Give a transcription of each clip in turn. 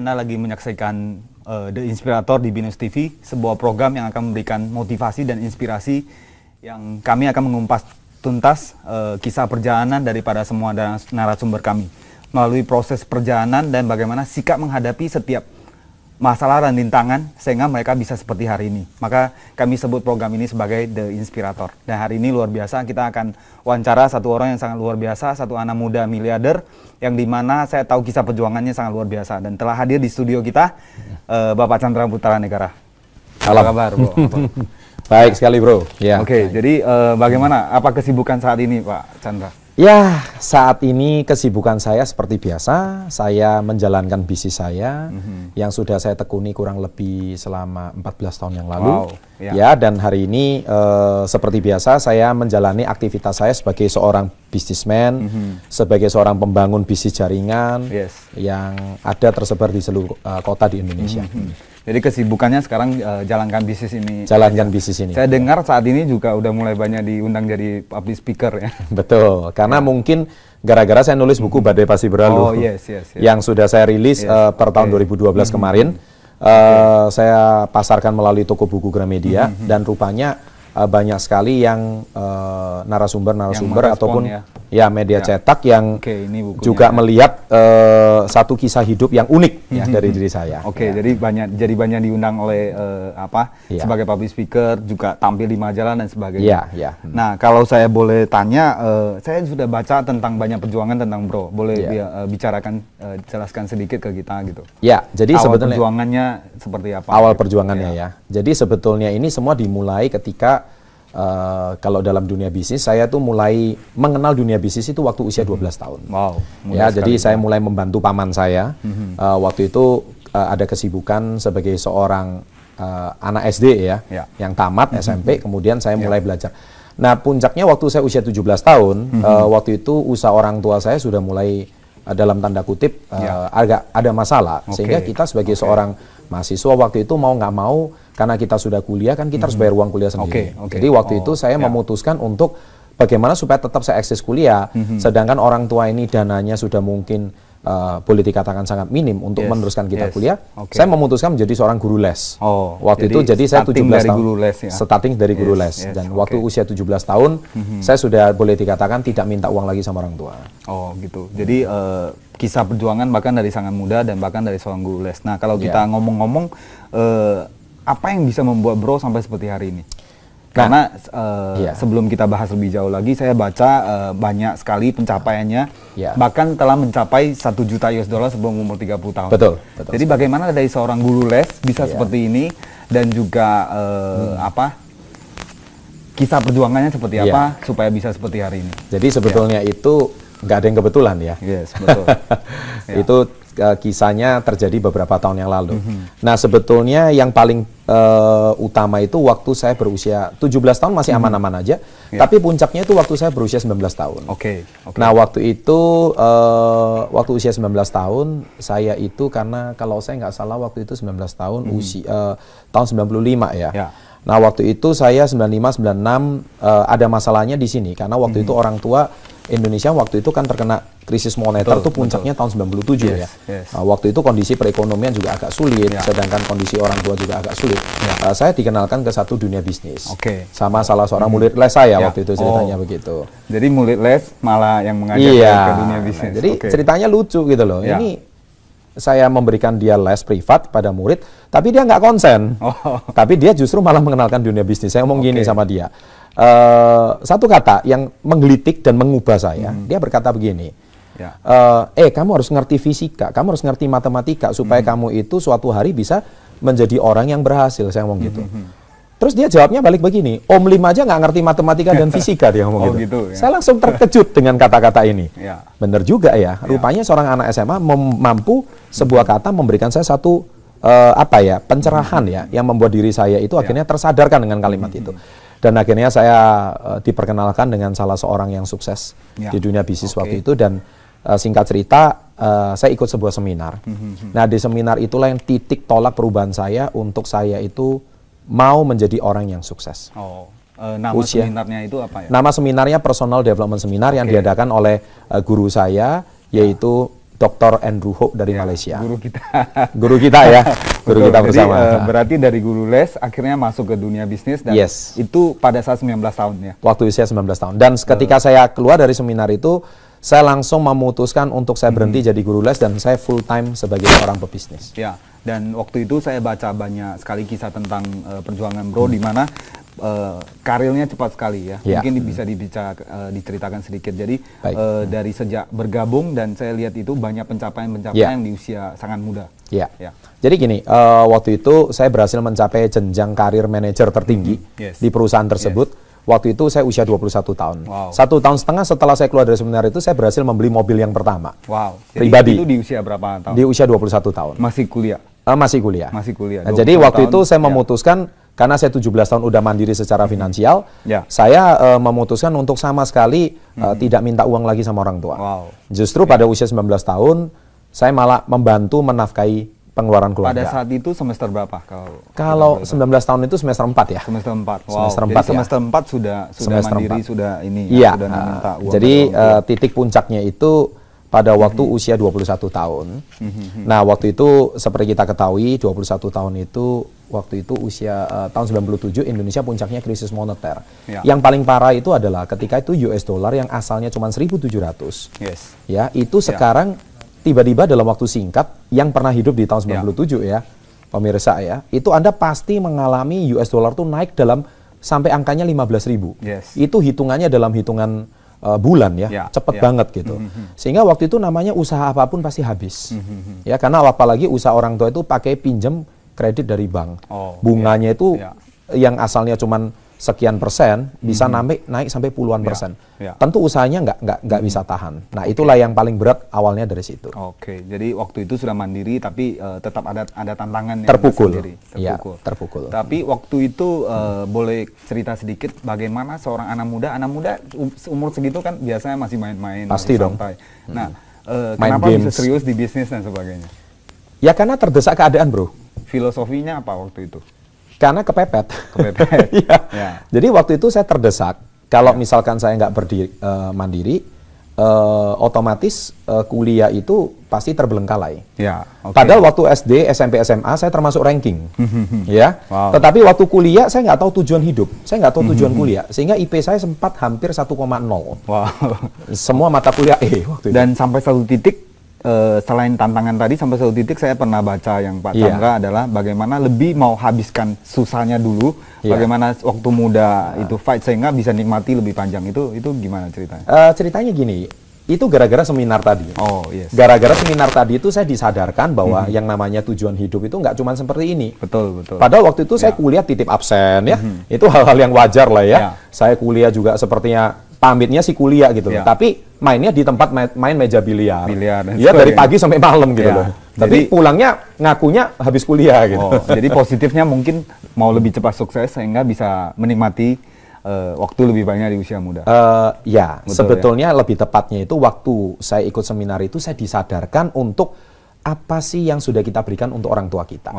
Anda lagi menyaksikan The Inspirator di Binus TV, sebuah program yang akan memberikan motivasi dan inspirasi yang kami akan mengumpas tuntas kisah perjalanan daripada semua narasumber kami melalui proses perjalanan dan bagaimana sikap menghadapi setiap masalah dan rintangan sehingga mereka bisa seperti hari ini. Maka kami sebut program ini sebagai The Inspirator. Dan hari ini luar biasa, kita akan wawancara satu orang yang sangat luar biasa, satu anak muda miliarder yang dimana saya tahu kisah perjuangannya sangat luar biasa. Dan telah hadir di studio kita Bapak Chandra Putra Negara. Apa kabar, Bro? Baik sekali, Bro. Ya. Oke, jadi bagaimana? Apa kesibukan saat ini, Pak Chandra? Ya, saat ini kesibukan saya seperti biasa. Saya menjalankan bisnis saya yang sudah saya tekuni kurang lebih selama 14 tahun yang lalu. Ya, dan hari ini seperti biasa saya menjalani aktivitas saya sebagai seorang bisnismen, sebagai seorang pembangun bisnis jaringan yang ada tersebar di seluruh kota di Indonesia. Jadi kesibukannya sekarang jalankan bisnis ini. Jalankan bisnis ini. Saya dengar saat ini juga udah mulai banyak diundang jadi public speaker ya. Betul, karena mungkin gara-gara saya nulis buku Badai Pasti Berlalu yang sudah saya rilis per tahun 2012 kemarin. Saya pasarkan melalui toko buku Gramedia dan rupanya banyak sekali yang narasumber ataupun ya media cetak yang juga melihat satu kisah hidup yang unik ya dari diri saya. Jadi banyak diundang oleh sebagai public speaker, juga tampil di majalah dan sebagainya. Nah, kalau saya boleh tanya, saya sudah baca tentang banyak perjuangan tentang Bro. Boleh bicarakan, jelaskan sedikit ke kita gitu. Ya, jadi awal sebetulnya perjuangannya seperti apa? Awal perjuangannya ya. Jadi sebetulnya ini semua dimulai ketika kalau dalam dunia bisnis, saya tuh mulai mengenal dunia bisnis itu waktu usia 12 tahun. Ya, jadi saya mulai membantu paman saya. Waktu itu ada kesibukan sebagai seorang anak SD ya, yang tamat SMP, kemudian saya mulai belajar. Nah, puncaknya waktu saya usia 17 tahun, waktu itu usaha orang tua saya sudah mulai dalam tanda kutip agak ada masalah, sehingga kita sebagai seorang mahasiswa waktu itu mau nggak mau, karena kita sudah kuliah kan kita harus bayar uang kuliah sendiri. Jadi waktu itu saya memutuskan untuk bagaimana supaya tetap saya akses kuliah, sedangkan orang tua ini dananya sudah mungkin boleh dikatakan sangat minim untuk meneruskan kita kuliah. Saya memutuskan menjadi seorang guru les. Waktu itu jadi saya 17 tahun starting dari guru les, dan waktu usia 17 tahun saya sudah boleh dikatakan tidak minta uang lagi sama orang tua. Gitu. Jadi kisah perjuangan bahkan dari sangat muda dan bahkan dari seorang guru les. Nah, kalau kita ngomong-ngomong, apa yang bisa membuat Bro sampai seperti hari ini? Karena sebelum kita bahas lebih jauh lagi, saya baca banyak sekali pencapaiannya, bahkan telah mencapai 1 juta US dollar sebelum umur 30 tahun. Betul. Jadi bagaimana dari seorang guru les bisa seperti ini, dan juga kisah perjuangannya seperti apa supaya bisa seperti hari ini? Jadi sebetulnya itu nggak ada yang kebetulan ya. Betul. Itu kisahnya terjadi beberapa tahun yang lalu. Nah, sebetulnya yang paling utama itu waktu saya berusia 17 tahun masih aman-aman aja, tapi puncaknya itu waktu saya berusia 19 tahun. Nah, waktu itu waktu usia 19 tahun saya itu, karena kalau saya nggak salah waktu itu 19 tahun usia tahun 95 ya. Nah, waktu itu saya 95 96 ada masalahnya di sini karena waktu itu orang tua Indonesia waktu itu kan terkena krisis moneter tuh puncaknya tahun 97 ya. Nah, waktu itu kondisi perekonomian juga agak sulit, sedangkan kondisi orang tua juga agak sulit. Saya dikenalkan ke satu dunia bisnis sama salah seorang murid les saya waktu itu, ceritanya begitu. Jadi murid les malah yang mengajak ke dunia bisnis. Jadi ceritanya lucu gitu loh. Ini saya memberikan dia les privat pada murid, tapi dia nggak konsen. Tapi dia justru malah mengenalkan dunia bisnis. Saya ngomong gini sama dia. Satu kata yang menggelitik dan mengubah saya. Dia berkata begini, kamu harus ngerti fisika, kamu harus ngerti matematika supaya kamu itu suatu hari bisa menjadi orang yang berhasil. Saya ngomong gitu. Terus dia jawabnya balik begini, Om Lim aja nggak ngerti matematika dan fisika, dia ngomong gitu. Saya langsung terkejut dengan kata-kata ini. Bener juga ya, rupanya seorang anak SMA mampu sebuah kata memberikan saya satu pencerahan ya, yang membuat diri saya itu akhirnya tersadarkan dengan kalimat itu. Dan akhirnya saya diperkenalkan dengan salah seorang yang sukses di dunia bisnis waktu itu, dan singkat cerita saya ikut sebuah seminar. Nah, di seminar itulah yang titik tolak perubahan saya untuk saya itu mau menjadi orang yang sukses. Nama seminarnya itu apa ya? Nama seminarnya Personal Development Seminar yang diadakan oleh guru saya, yaitu Dr. Andrew Ho dari Malaysia. Guru kita. Guru kita ya, guru kita bersama. Jadi, berarti dari guru les akhirnya masuk ke dunia bisnis dan itu pada saat 19 tahun ya? Waktu usia 19 tahun. Dan ketika saya keluar dari seminar itu, saya langsung memutuskan untuk saya berhenti jadi guru les dan saya full time sebagai seorang pebisnis. Ya, dan waktu itu saya baca banyak sekali kisah tentang perjuangan Bro di mana karirnya cepat sekali ya. Mungkin bisa diceritakan sedikit. Jadi dari sejak bergabung dan saya lihat itu banyak pencapaian-pencapaian di usia sangat muda. Ya. Jadi gini, waktu itu saya berhasil mencapai jenjang karir manajer tertinggi di perusahaan tersebut. Waktu itu saya usia 21 tahun. 1 tahun setengah setelah saya keluar dari seminar itu, saya berhasil membeli mobil yang pertama. Jadi pribadi. Itu di usia berapa tahun? Di usia 21 tahun. Masih kuliah? Masih kuliah. Masih kuliah. Nah, jadi waktu itu saya memutuskan, karena saya 17 tahun udah mandiri secara finansial, saya memutuskan untuk sama sekali tidak minta uang lagi sama orang tua. Justru pada usia 19 tahun, saya malah membantu menafkahi pengeluaran keluarga. Pada saat itu semester berapa? Kalau 19 tahun itu semester 4 ya. Semester 4. Semester 4 jadi semester 4 sudah mandiri, 4. Sudah ini ya, sudah meminta uang. Jadi titik puncaknya itu pada waktu usia 21 tahun. Nah, waktu itu seperti kita ketahui 21 tahun itu waktu itu usia tahun 97 Indonesia puncaknya krisis moneter. Yang paling parah itu adalah ketika itu US dollar yang asalnya cuma 1.700. Ya, itu sekarang tiba-tiba dalam waktu singkat yang pernah hidup di tahun 97 ya, pemirsa ya, itu Anda pasti mengalami US dollar tuh naik dalam sampai angkanya 15.000. Itu hitungannya dalam hitungan bulan ya, cepet banget gitu. Sehingga waktu itu namanya usaha apapun pasti habis. Ya, karena apalagi usaha orang tua itu pakai pinjam kredit dari bank. Bunganya itu yang asalnya cuman sekian persen bisa naik sampai puluhan persen. Tentu usahanya nggak bisa tahan. Nah, itulah yang paling berat awalnya dari situ. Jadi waktu itu sudah mandiri tapi tetap ada tantangan yang terpukul. Terpukul. Tapi waktu itu boleh cerita sedikit bagaimana seorang anak muda umur segitu kan biasanya masih main-main, pasti dong. Nah, kenapa bisa serius di bisnis dan sebagainya? Ya karena terdesak keadaan, Bro. Filosofinya apa waktu itu? Karena kepepet. Jadi waktu itu saya terdesak. Kalau misalkan saya nggak mandiri, otomatis kuliah itu pasti terbelengkalai. Padahal waktu SD, SMP, SMA saya termasuk ranking. Tetapi waktu kuliah saya nggak tahu tujuan hidup. Saya nggak tahu tujuan kuliah. Sehingga IP saya sempat hampir 1,0. Semua mata kuliah waktu itu. Dan sampai satu titik, selain tantangan tadi, sampai satu titik saya pernah baca yang Pak Chandra adalah bagaimana lebih mau habiskan susahnya dulu, bagaimana waktu muda itu fight sehingga bisa nikmati lebih panjang. Itu gimana ceritanya? Ceritanya gini, itu gara-gara seminar tadi. Gara-gara seminar tadi itu saya disadarkan bahwa yang namanya tujuan hidup itu nggak cuma seperti ini. Betul. Padahal waktu itu saya kuliah titip absen ya, itu hal-hal yang wajar lah ya. Saya kuliah juga sepertinya pamitnya sih kuliah gitu loh. Tapi mainnya di tempat main meja biliar. Ya dari pagi sampai malam gitu loh. Tapi pulangnya ngakunya habis kuliah gitu. Jadi positifnya mungkin mau lebih cepat sukses sehingga bisa menikmati waktu lebih banyak di usia muda. Sebetulnya lebih tepatnya itu waktu saya ikut seminar itu saya disadarkan untuk apa sih yang sudah kita berikan untuk orang tua kita.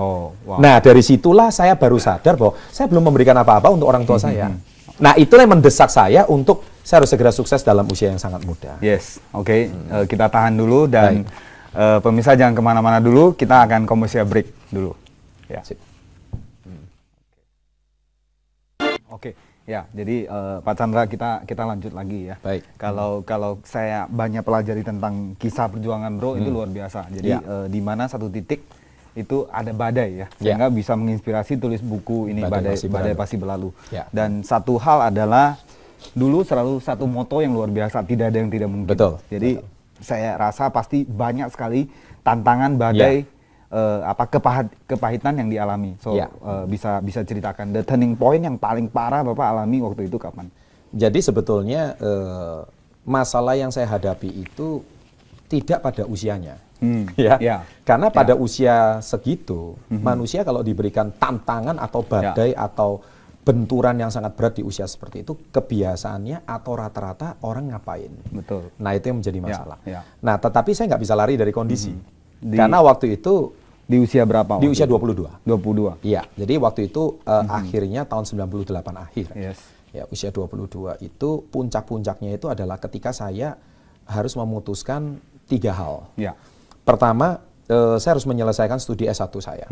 Nah, dari situlah saya baru sadar bahwa saya belum memberikan apa-apa untuk orang tua saya. Nah, itulah yang mendesak saya untuk saya harus segera sukses dalam usia yang sangat muda. Kita tahan dulu dan pemirsa jangan kemana-mana dulu, kita akan commercial break dulu. Jadi Pak Chandra kita lanjut lagi ya. Kalau saya banyak pelajari tentang kisah perjuangan Bro itu luar biasa. Jadi di mana satu titik itu ada badai ya, sehingga bisa menginspirasi tulis buku ini badai pasti berlalu. Dan satu hal adalah dulu selalu satu moto yang luar biasa, tidak ada yang tidak mungkin. Jadi saya rasa pasti banyak sekali tantangan badai, kepahitan yang dialami. Bisa ceritakan the turning point yang paling parah Bapak alami waktu itu kapan? Jadi sebetulnya masalah yang saya hadapi itu tidak pada usianya. Karena pada usia segitu, manusia kalau diberikan tantangan atau badai atau benturan yang sangat berat di usia seperti itu, kebiasaannya atau rata-rata orang ngapain. Nah, itu yang menjadi masalah. Nah, tetapi saya nggak bisa lari dari kondisi. Karena waktu itu di usia berapa? Di usia 22. 22. Iya, jadi waktu itu akhirnya tahun 98 akhir. Ya, usia 22 itu puncak-puncaknya itu adalah ketika saya harus memutuskan 3 hal. Pertama, saya harus menyelesaikan studi S1 saya.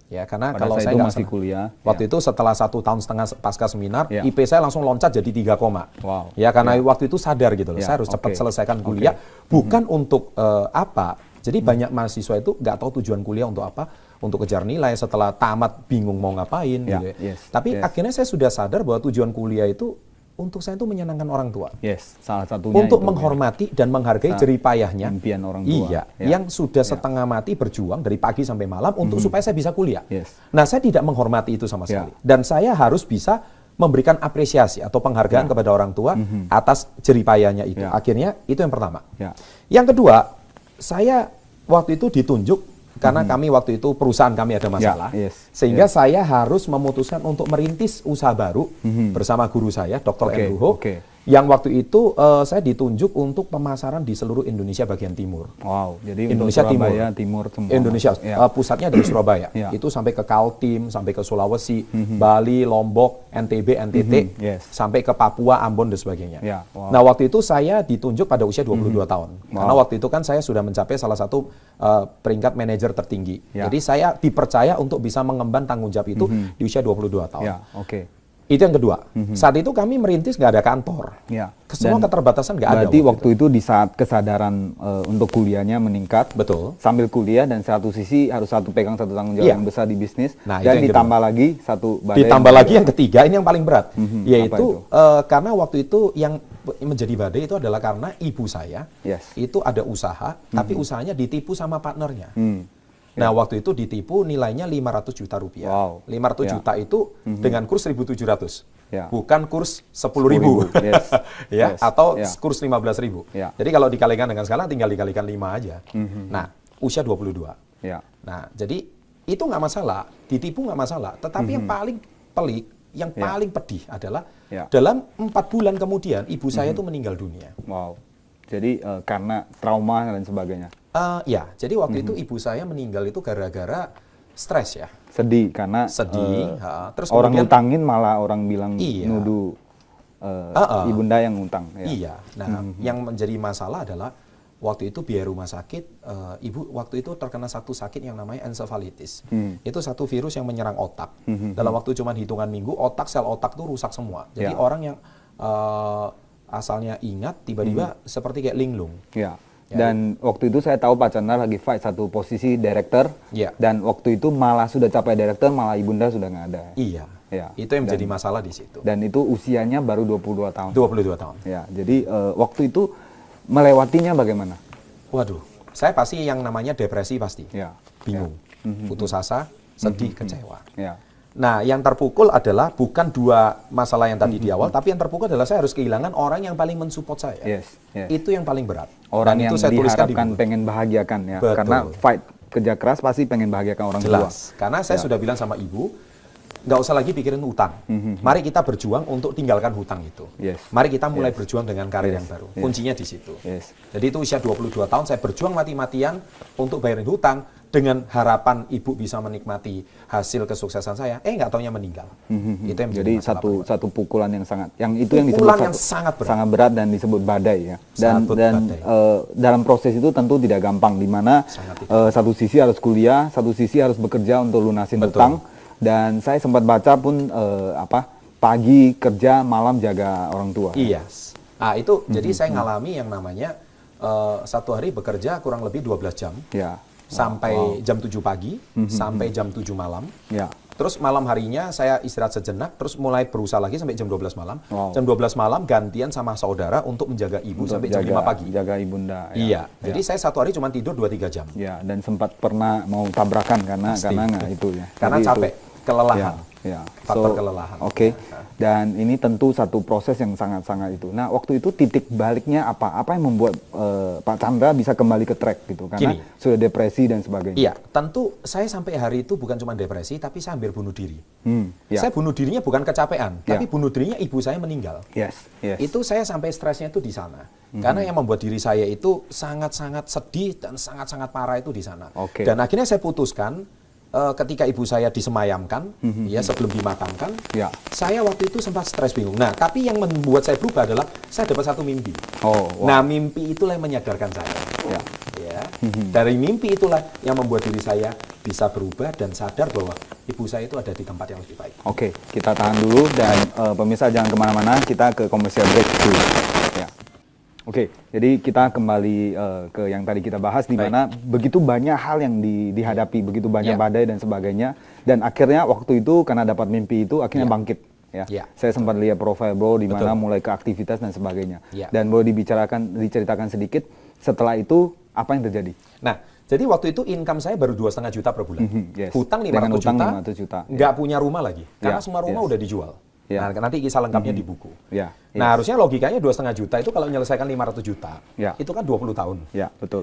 Ya, karena Pada kalau saat saya itu nggak masih salah, kuliah. waktu itu setelah 1,5 tahun pasca seminar, Ya. IP saya langsung loncat jadi 3, Wow. ya karena waktu itu sadar gitu loh, Ya, saya harus cepat oke. selesaikan kuliah, bukan untuk apa. Jadi banyak mahasiswa itu nggak tahu tujuan kuliah untuk apa, untuk kejar nilai, setelah tamat bingung mau ngapain Ya, gitu ya. yes, Tapi yes. akhirnya saya sudah sadar bahwa tujuan kuliah itu untuk saya itu menyenangkan orang tua. Yes, salah satunya Untuk itu, menghormati dan menghargai jeripayahnya. impian orang tua. Iya, Ya. yang sudah setengah mati berjuang dari pagi sampai malam untuk supaya saya bisa kuliah. Yes. Nah, saya tidak menghormati itu sama Ya. sekali. Dan saya harus bisa memberikan apresiasi atau penghargaan kepada orang tua atas jeripayahnya itu. Ya. Akhirnya itu yang pertama. Ya. Yang kedua, saya waktu itu ditunjuk karena kami waktu itu perusahaan kami ada masalah, Ya, yes, sehingga saya harus memutuskan untuk merintis usaha baru bersama guru saya, Dr. Oke, Andrew Ho, oke. yang waktu itu saya ditunjuk untuk pemasaran di seluruh Indonesia bagian timur. Wow, jadi Indonesia untuk Surabaya, Timur semua. Indonesia, Ya. pusatnya dari Surabaya. Ya. Itu sampai ke Kaltim, sampai ke Sulawesi, Bali, Lombok, NTB, NTT, Yes. sampai ke Papua, Ambon, dan sebagainya. Ya, wow. Nah, waktu itu saya ditunjuk pada usia 22 tahun. Karena waktu itu kan saya sudah mencapai salah satu peringkat manajer tertinggi. Ya. Jadi saya dipercaya untuk bisa mengemban tanggung jawab itu di usia 22 tahun. Ya, oke. Itu yang kedua. Saat itu kami merintis nggak ada kantor. Ya. Semua Dan keterbatasan nggak ada. Berarti waktu itu di saat kesadaran untuk kuliahnya meningkat, Betul. sambil kuliah dan satu sisi harus pegang satu tanggung jawab Iya. yang besar di bisnis, Nah, itu dan yang ditambah lagi satu badai Ditambah yang lagi kedua. yang ketiga, ini yang paling berat, yaitu Apa karena waktu itu yang menjadi badai itu adalah karena ibu saya Yes. itu ada usaha, tapi usahanya ditipu sama partnernya. Ya. Nah, waktu itu ditipu nilainya 500 juta rupiah. Wow. 500 Ya. juta itu dengan kurs 1.700. Ya. Bukan kurs 10.000. 10.000, yes. Ya, Yes. atau Ya. kurs 15.000. Ya. Jadi kalau dikalikan dengan sekarang tinggal dikalikan 5 aja. Nah, usia 22. Ya. Nah, jadi itu nggak masalah, ditipu nggak masalah. Tetapi yang paling pelik, yang Ya. paling pedih adalah Ya. dalam 4 bulan kemudian ibu saya itu meninggal dunia. Wow. Jadi karena trauma dan sebagainya. Ya, jadi waktu itu ibu saya meninggal itu gara-gara stres ya, Sedih karena sedih. Terus orang kemudian ngutangin malah orang bilang Iya. nuduh ibunda yang ngutang. Ya. iya. Nah, yang menjadi masalah adalah waktu itu biaya rumah sakit, ibu waktu itu terkena satu sakit yang namanya encephalitis. Itu satu virus yang menyerang otak. Dalam waktu cuma hitungan minggu, sel otak tuh rusak semua. Jadi Ya. orang yang asalnya ingat, tiba-tiba seperti kayak linglung. Ya. Dan waktu itu saya tahu Pak Chandra lagi fight satu posisi director. Ya. Dan waktu itu malah sudah capai director, malah ibunda sudah nggak ada. Iya. Ya. Itu yang menjadi masalah di situ. Dan itu usianya baru 22 tahun. 22 tahun. Ya. Jadi waktu itu melewatinya bagaimana? Waduh, saya pasti yang namanya depresi pasti. Ya. Bingung, putus asa, sedih, kecewa. Ya. Nah, yang terpukul adalah bukan dua masalah yang tadi di awal, tapi yang terpukul adalah saya harus kehilangan orang yang paling mensupport saya. Yes, yes. Itu yang paling berat. Orang Dan yang itu saya tuliskan di diharapkan buku. pengen bahagiakan ya. Betul. Karena fight kerja keras pasti pengen bahagiakan orang tua. Jelas. Karena saya sudah bilang sama ibu, nggak usah lagi pikirin hutang. Mari kita berjuang untuk tinggalkan hutang itu. Yes. Mari kita mulai berjuang dengan karir yang baru. Kuncinya di situ. Yes. Jadi itu usia 22 tahun saya berjuang mati-matian untuk bayarin hutang dengan harapan ibu bisa menikmati hasil kesuksesan saya. Nggak taunya meninggal. Itu yang menjadi Jadi masalah satu pukulan yang sangat, yang itu yang disebut Pukulan yang sangat berat. dan disebut badai ya. Sangat badai. Dalam proses itu tentu tidak gampang, di mana Sangat tidak. satu sisi harus kuliah, satu sisi harus bekerja untuk lunasin Betul. hutang. Dan saya sempat baca pun pagi kerja, malam jaga orang tua. Iya. Itu jadi saya ngalami yang namanya satu hari bekerja kurang lebih 12 jam. Ya. Sampai jam 7 pagi, sampai jam 7 malam. Ya. Terus malam harinya saya istirahat sejenak, terus mulai berusaha lagi sampai jam 12 malam. Wow. Jam 12 malam gantian sama saudara untuk menjaga ibu Untuk sampai jam 5 pagi. Jaga ibunda. Iya, jadi saya satu hari cuma tidur 2-3 jam. Ya, dan sempat pernah mau tabrakan karena Pasti. nggak itu ya. Karena Jadi capek, kelelahan. Ya. Faktor kelelahan. Oke. Dan ini tentu satu proses yang sangat-sangat itu. Nah, waktu itu titik baliknya apa? Apa yang membuat Pak Chandra bisa kembali ke track gitu? Karena Gini. sudah depresi dan sebagainya. Iya, tentu saya sampai hari itu bukan cuma depresi, tapi saya hampir bunuh diri. Ya. Saya bunuh dirinya bukan kecapean, Ya. tapi bunuh dirinya ibu saya meninggal. Yes. Yes. Itu saya sampai stresnya itu di sana. Karena yang membuat diri saya itu sangat-sangat sedih dan sangat-sangat parah itu di sana. Oke. Dan akhirnya saya putuskan ketika ibu saya disemayamkan, ya sebelum dimakamkan, Ya. saya waktu itu sempat stres bingung. Nah, tapi yang membuat saya berubah adalah saya dapat satu mimpi. Oh, wow. Nah, mimpi itulah yang menyadarkan saya. Ya. Ya, Dari mimpi itulah yang membuat diri saya bisa berubah dan sadar bahwa ibu saya itu ada di tempat yang lebih baik. Oke, kita tahan dulu dan pemirsa jangan kemana-mana, kita ke commercial break dulu. Ya. Oke, jadi kita kembali ke yang tadi kita bahas, di mana begitu banyak hal yang dihadapi, begitu banyak badai dan sebagainya, dan akhirnya waktu itu karena dapat mimpi itu akhirnya bangkit. Ya, saya sempat lihat profil bro di mana mulai ke aktivitas dan sebagainya. Dan boleh diceritakan sedikit setelah itu apa yang terjadi? Nah, jadi waktu itu income saya baru 2,5 juta per bulan. Hutang 500 juta, nggak punya rumah lagi karena semua rumah udah dijual. Nah, nanti kisah lengkapnya di buku. Nah, harusnya logikanya 2,5 juta itu kalau menyelesaikan 500 juta, itu kan 20 tahun. Ya, betul.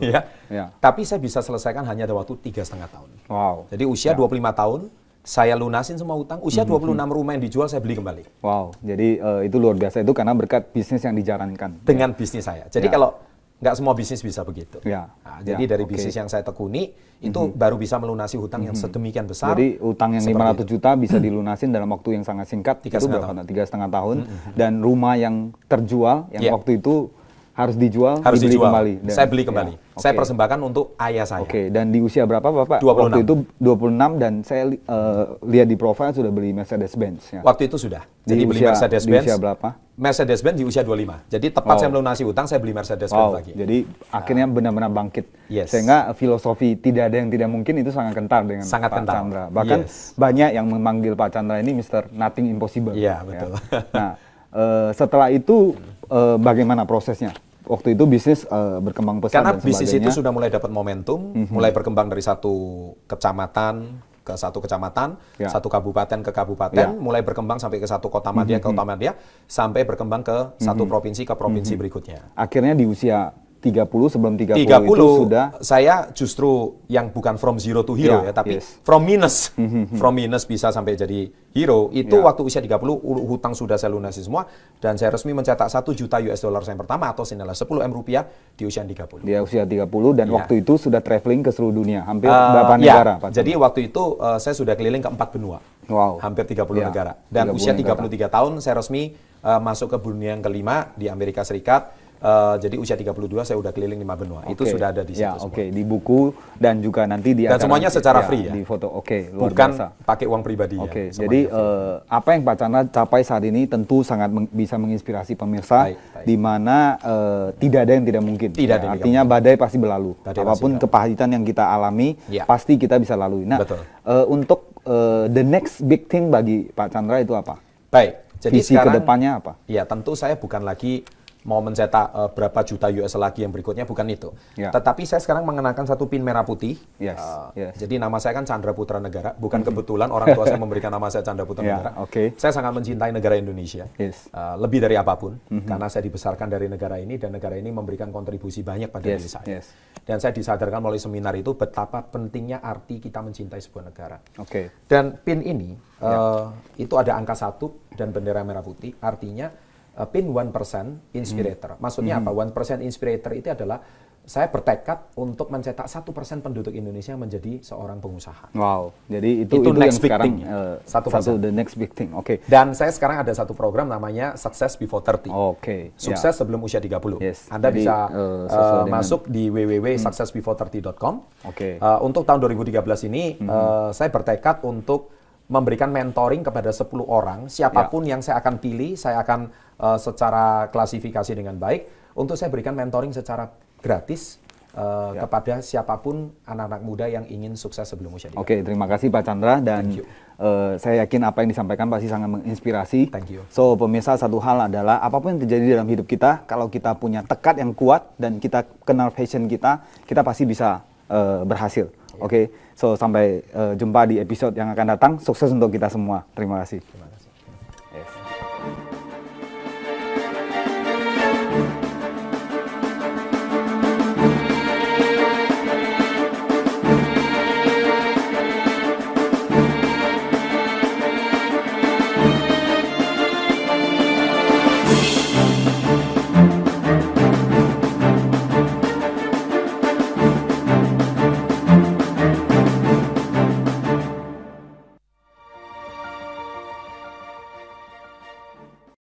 Tapi saya bisa selesaikan hanya ada waktu 3,5 tahun. Wow. Jadi usia 25 tahun, saya lunasin semua utang, usia 26 rumah yang dijual saya beli kembali. Wow, jadi itu luar biasa, itu karena berkat bisnis yang dijalankan. Dengan bisnis saya. Jadi kalau nggak semua bisnis bisa begitu. Nah, jadi dari bisnis yang saya tekuni, itu baru bisa melunasi hutang yang sedemikian besar. Jadi utang yang 500 juta bisa dilunasin dalam waktu yang sangat singkat, 3,5 tahun. Dan rumah yang terjual, yang waktu itu harus dijual, dibeli kembali. Dan saya beli kembali. Saya persembahkan untuk ayah saya. Dan di usia berapa Bapak? 26. Waktu itu 26 dan saya lihat di profil sudah beli Mercedes-Benz. Waktu itu sudah. Jadi beli Mercedes-Benz. Di usia berapa? Mercedes-Benz di usia 25. Jadi tepat saya melunasi utang, saya beli Mercedes-Benz lagi. Jadi akhirnya benar-benar bangkit. Sehingga filosofi tidak ada yang tidak mungkin itu sangat kental dengan Pak Chandra. Bahkan banyak yang memanggil Pak Chandra ini Mr. Nothing Impossible. Iya, betul. Nah, setelah itu bagaimana prosesnya? Waktu itu bisnis berkembang pesat karena dan sebagainya. Bisnis itu sudah mulai dapat momentum, mulai berkembang dari satu kecamatan ke satu kecamatan, satu kabupaten ke kabupaten, mulai berkembang sampai ke satu kota madya ke kota madya, sampai berkembang ke satu provinsi ke provinsi berikutnya. Akhirnya di usia 30, sebelum 30 itu sudah... Saya justru yang bukan from zero to hero tapi from minus. From minus bisa sampai jadi hero. Itu waktu usia 30, hutang sudah saya lunasi semua. Dan saya resmi mencetak 1 juta US dollar yang pertama atau senilai 10 M rupiah di usia 30. Di usia 30 dan waktu itu sudah traveling ke seluruh dunia. Hampir berapa negara? Pak? Jadi waktu itu saya sudah keliling ke 4 benua. Wow. Hampir 30 negara. Dan usia 33 tahun saya resmi masuk ke dunia yang kelima di Amerika Serikat. Jadi usia 32 saya udah keliling 5 benua. Itu sudah ada di situ semua. Di buku dan juga nanti di dan semuanya secara free di foto. Luar bukan biasa. Pakai uang pribadi. Jadi apa yang Pak Chandra capai saat ini tentu sangat bisa menginspirasi pemirsa, di mana tidak ada yang tidak mungkin. Artinya badai pasti berlalu. Apapun kepahitan yang kita alami, pasti kita bisa lalui. Nah, untuk the next big thing bagi Pak Chandra itu apa? Baik. Jadi visi kedepannya apa? Ya, tentu saya bukan lagi mau mencetak berapa juta US lagi yang berikutnya, bukan itu. Tetapi saya sekarang mengenakan satu pin merah putih. Jadi nama saya kan Chandra Putra Negara. Bukan kebetulan orang tua saya memberikan nama saya Chandra Putra Negara. Saya sangat mencintai negara Indonesia. Lebih dari apapun. Karena saya dibesarkan dari negara ini dan negara ini memberikan kontribusi banyak pada diri saya. Dan saya disadarkan melalui seminar itu betapa pentingnya arti kita mencintai sebuah negara. Dan pin ini itu ada angka 1 dan bendera merah putih. Artinya pin 1% inspirator. Maksudnya apa? 1% inspirator itu adalah saya bertekad untuk mencetak 1% penduduk Indonesia menjadi seorang pengusaha. Wow. Jadi itu next yang sekarang the next big thing. Dan saya sekarang ada satu program namanya Success Before 30. Sukses sebelum usia 30. Anda bisa masuk di www.successbefore30.com. Untuk tahun 2013 ini saya bertekad untuk memberikan mentoring kepada 10 orang, siapapun yang saya akan pilih, saya akan secara klasifikasi dengan baik, untuk saya berikan mentoring secara gratis kepada siapapun anak-anak muda yang ingin sukses sebelum usia 30. Terima kasih Pak Chandra, dan saya yakin apa yang disampaikan pasti sangat menginspirasi. So, pemirsa, satu hal adalah apapun yang terjadi dalam hidup kita, kalau kita punya tekad yang kuat dan kita kenal passion kita pasti bisa berhasil. So sampai jumpa di episode yang akan datang. Sukses untuk kita semua. Terima kasih.